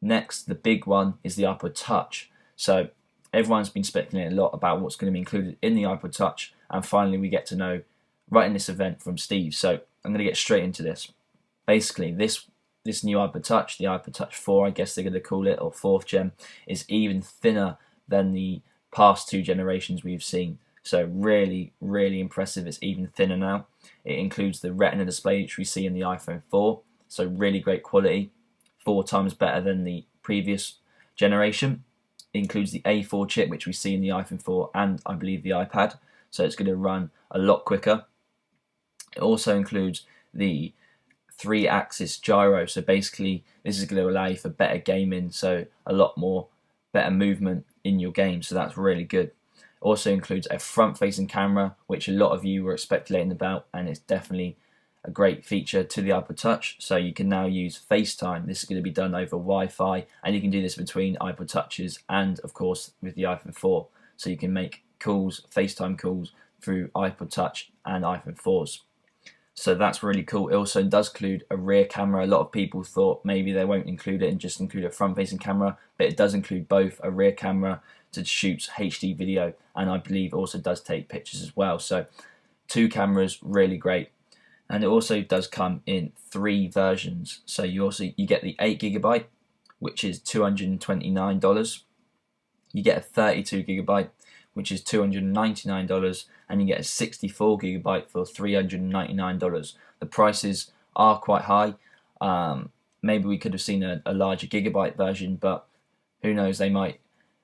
Next, the big one is the iPod Touch. So everyone's been speculating a lot about what's going to be included in the iPod Touch, and finally we get to know right in this event from Steve. So I'm going to get straight into this. Basically, this new iPod Touch, the iPod Touch 4, I guess they're going to call it, or 4th gen, is even thinner than the past 2 generations we've seen. So really, really impressive. It's even thinner now. It includes the Retina display which we see in the iPhone 4. So really great quality, 4 times better than the previous generation. It includes the A4 chip which we see in the iPhone 4 and I believe the iPad. So it's going to run a lot quicker. It also includes the 3-axis gyro. So basically this is going to allow you for better gaming, so a lot more better movement in your game. So that's really good. Also includes a front-facing camera, which a lot of you were speculating about, and it's definitely a great feature to the iPod Touch. So you can now use FaceTime. This is going to be done over Wi-Fi, and you can do this between iPod Touches and, of course, with the iPhone 4. So you can make calls, FaceTime calls, through iPod Touch and iPhone 4s. So that's really cool. It also does include a rear camera. A lot of people thought maybe they won't include it and just include a front-facing camera, but it does include both a rear camera to shoot HD video, and I believe also does take pictures as well. So 2 cameras, really great. And it also does come in 3 versions. So you get the 8GB, which is $229. You get a 32GB, which is $299, and you get a 64GB for $399. The prices are quite high. Maybe we could have seen a larger gigabyte version, but who knows, they might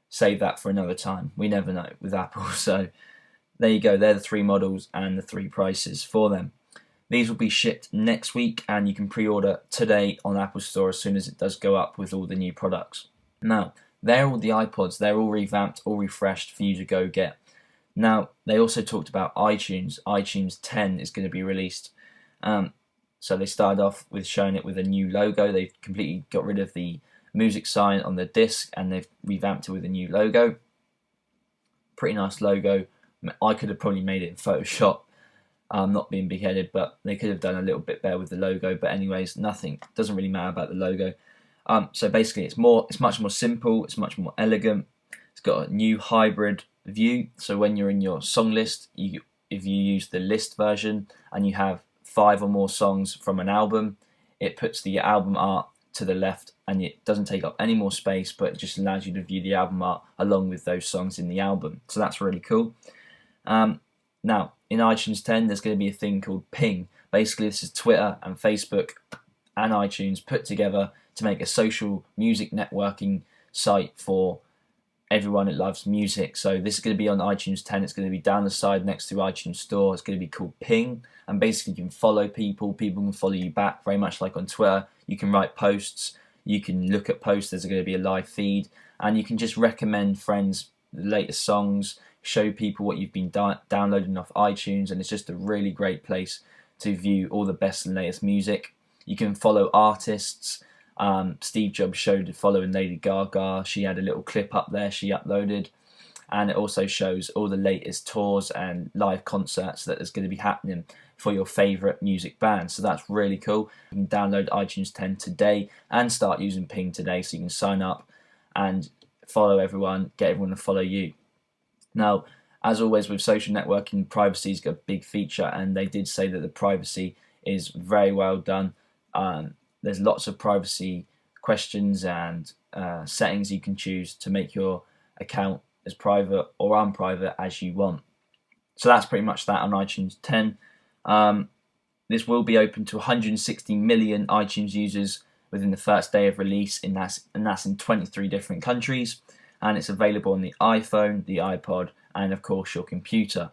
save that for another time. We never know with Apple. So there you go, they're the 3 models and the 3 prices for them. These will be shipped next week, and you can pre-order today on Apple Store as soon as it does go up with all the new products. Now, they're all the iPods, they're all revamped, all refreshed for you to go get. Now, they also talked about iTunes. iTunes 10 is going to be released. So they started off with showing it with a new logo. They've completely got rid of the music sign on the disc, and they've revamped it with a new logo. Pretty nice logo. I could have probably made it in Photoshop. Not being big-headed, but they could have done a little bit better with the logo. But anyways, doesn't really matter about the logo. So basically, it's much more simple. It's much more elegant. It's got a new hybrid view. So when you're in your song list, if you use the list version and you have 5 or more songs from an album, it puts the album art to the left, and it doesn't take up any more space, but it just allows you to view the album art along with those songs in the album. So that's really cool. Now, in iTunes 10, there's going to be a thing called Ping. Basically, this is Twitter and Facebook and iTunes put together to make a social music networking site for everyone that loves music. So this is going to be on iTunes 10. It's going to be down the side next to iTunes Store. It's going to be called Ping, and basically you can follow people. People can follow you back, very much like on Twitter. You can write posts. You can look at posts. There's going to be a live feed, and you can just recommend friends the latest songs, show people what you've been downloading off iTunes, and it's just a really great place to view all the best and latest music. You can follow artists. Steve Jobs showed following Lady Gaga. She had a little clip up there she uploaded, and it also shows all the latest tours and live concerts that is going to be happening for your favourite music band. So that's really cool. You can download iTunes 10 today and start using Ping today, so you can sign up and follow everyone, get everyone to follow you. Now, as always with social networking, privacy's got a big feature, and they did say that the privacy is very well done. There's lots of privacy questions and settings you can choose to make your account as private or unprivate as you want. So that's pretty much that on iTunes 10. This will be open to 160 million iTunes users within the first day of release, and that's in 23 different countries. And it's available on the iPhone, the iPod, and of course your computer.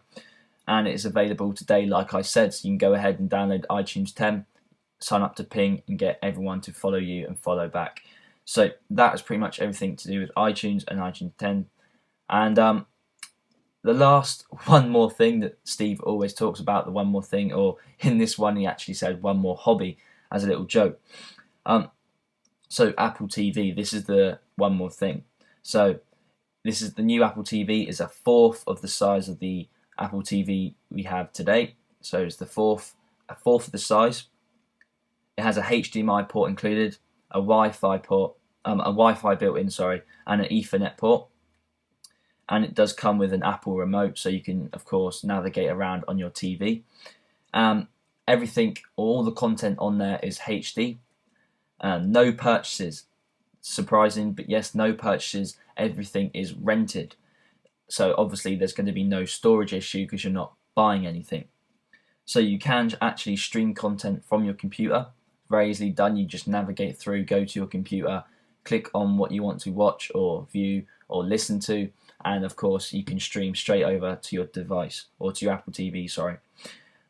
And it's available today, like I said, so you can go ahead and download iTunes 10, sign up to Ping, and get everyone to follow you and follow back. So that is pretty much everything to do with iTunes and iTunes 10. And the last one more thing that Steve always talks about, the one more thing, or in this one he actually said one more hobby as a little joke. So Apple TV, this is the one more thing. So this is the new Apple TV, is a fourth of the size of the Apple TV we have today. So it's a fourth of the size. It has a HDMI port included, a Wi-Fi port, a Wi-Fi built-in, sorry, and an Ethernet port. And it does come with an Apple remote, so you can, of course, navigate around on your TV. Everything, all the content on there is HD. No purchases. Surprising, but yes, no purchases. Everything is rented. So obviously there's going to be no storage issue because you're not buying anything. So you can actually stream content from your computer. Very easily done. You just navigate through, go to your computer, click on what you want to watch or view or listen to, and of course you can stream straight over to your device or to your Apple TV, sorry.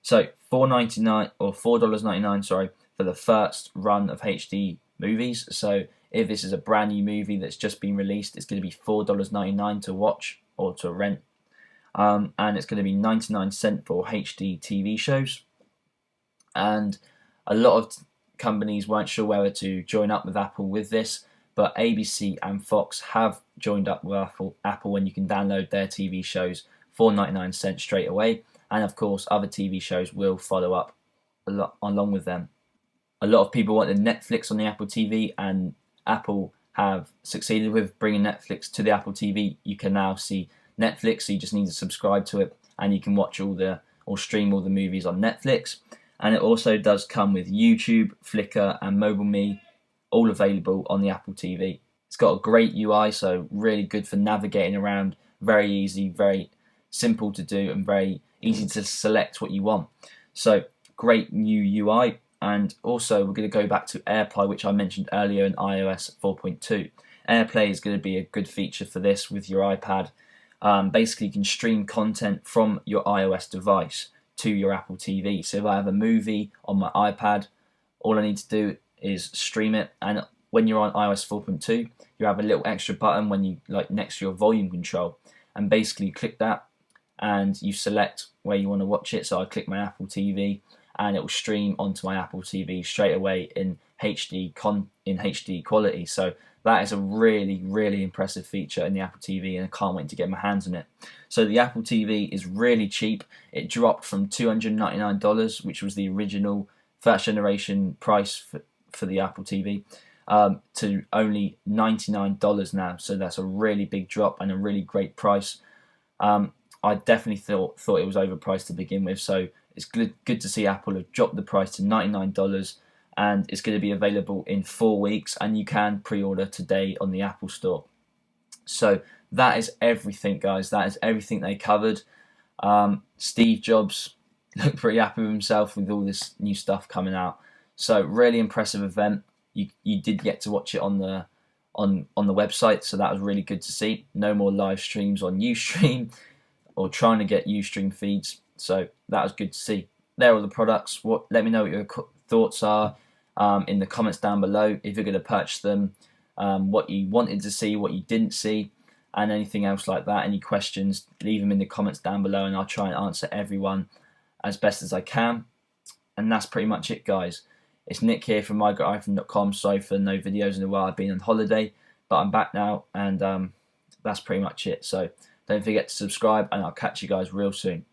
So $4.99 or $4.99, sorry, for the first run of HD movies. So if this is a brand new movie that's just been released, it's going to be $4.99 to watch or to rent. And it's going to be 99 cents for HD TV shows. And a lot of companies weren't sure whether to join up with Apple with this, but ABC and Fox have joined up with Apple, and you can download their TV shows for 99 cents straight away. And of course, other TV shows will follow up along with them. A lot of people wanted Netflix on the Apple TV, and Apple have succeeded with bringing Netflix to the Apple TV. You can now see Netflix, so you just need to subscribe to it, and you can watch or stream all the movies on Netflix. And it also does come with YouTube, Flickr, and MobileMe, all available on the Apple TV. It's got a great UI, so really good for navigating around. Very easy, very simple to do, and very easy to select what you want. So great new UI. And also we're going to go back to AirPlay, which I mentioned earlier in iOS 4.2. AirPlay is going to be a good feature for this with your iPad. Basically, you can stream content from your iOS device to your Apple TV. So if I have a movie on my iPad, all I need to do is stream it. And when you're on iOS 4.2, you have a little extra button when you next to your volume control, and basically you click that and you select where you want to watch it. So I click my Apple TV, and it will stream onto my Apple TV straight away in HD quality. So that is a really, really impressive feature in the Apple TV, and I can't wait to get my hands on it. So the Apple TV is really cheap. It dropped from $299, which was the original first generation price for the Apple TV, to only $99 now. So that's a really big drop and a really great price. I definitely thought it was overpriced to begin with, so it's good to see Apple have dropped the price to $99, and it's going to be available in 4 weeks, and you can pre-order today on the Apple Store. So that is everything, guys. That is everything they covered. Steve Jobs looked pretty happy with himself with all this new stuff coming out. So really impressive event. You did get to watch it on the website, so that was really good to see. No more live streams on Ustream or trying to get Ustream feeds. So that was good to see. There are the products. Let me know what your thoughts are in the comments down below. If you're going to purchase them, what you wanted to see, what you didn't see, and anything else like that. Any questions, leave them in the comments down below, and I'll try and answer everyone as best as I can. And that's pretty much it, guys. It's Nick here from mygreatiphone.com. Sorry for no videos in a while. I've been on holiday, but I'm back now, and that's pretty much it. So don't forget to subscribe, and I'll catch you guys real soon.